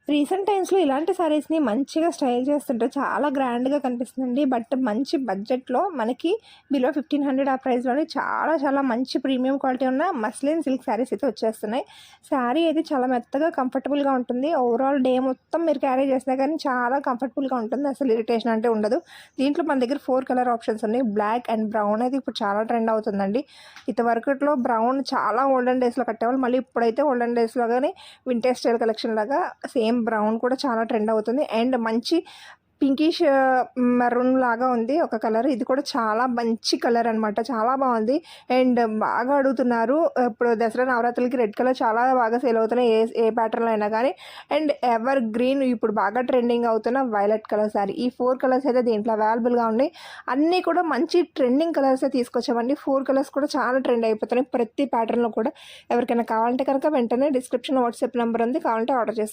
Recent టైమ్స్‌లో ఇలాంటి శారీస్‌ని మంచిగా స్టైల్ చేస్తుంటే చాలా గ్రాండ్‌గా కనిపిస్తుందండి. బట్ మంచి బడ్జెట్‌లో మనకి బిలో 1500 ఆ ప్రైస్‌లోనే చాలా చాలా మంచి ప్రీమియం క్వాలిటీ ఉన్న మస్లిన్ సిల్క్ శారీస్ అయితే వచ్చేస్తున్నాయి. శారీ అయితే చాలా మెత్తగా కంఫర్టబుల్‌గా ఉంటుంది. ఓవరాల్ డే మొత్తం మీరు క్యారీ చేసినా కానీ చాలా కంఫర్టబుల్‌గా ఉంటుంది. అసలు ఇరిటేషన్ అంటే ఉండదు. దీంట్లో మన దగ్గర 4 కలర్ ఆప్షన్స్ ఉన్నాయి. బ్లాక్ అండ్ బ్రౌన్ అయితే ఇప్పుడు చాలా ట్రెండ్ అవుతుందండి. ఇంతవరకుట్లో బ్రౌన్ చాలా ఓల్డెన్ డేస్‌లో కట్టేవాళ్ళు. మళ్ళీ ఇప్పుడైతే ఓల్డెన్ డేస్‌లో గాని వింటేజ్ స్టైల్ కలెక్షన్ లాగా సేమ్ బ్రౌన్ కూడా చాలా ట్రెండ్ అవుతుంది. అండ్ మంచి పింకిష్ మెరూన్ లాగా ఉంది ఒక కలర్. ఇది కూడా చాలా మంచి కలర్ అనమాట. చాలా బాగుంది. అండ్ బాగా అడుగుతున్నారు. ఇప్పుడు దసరా నవరాత్రులకి రెడ్ కలర్ చాలా బాగా సేల్ అవుతున్నాయి. ఏ ప్యాటర్న్లో అయినా కానీ. అండ్ ఎవర్ గ్రీన్ ఇప్పుడు బాగా ట్రెండింగ్ అవుతున్న వైలెట్ కలర్ శారీ. ఈ 4 కలర్స్ అయితే దీంట్లో అవైలబుల్గా ఉన్నాయి. అన్నీ కూడా మంచి ట్రెండింగ్ కలర్సే తీసుకొచ్చామండి. 4 కలర్స్ కూడా చాలా ట్రెండ్ అయిపోతున్నాయి ప్రతి ప్యాటర్న్లో కూడా. ఎవరికైనా కావాలంటే కనుక వెంటనే డిస్క్రిప్షన్లో వాట్సాప్ నెంబర్ ఉంది, కావాలంటే ఆర్డర్ చేసుకోండి.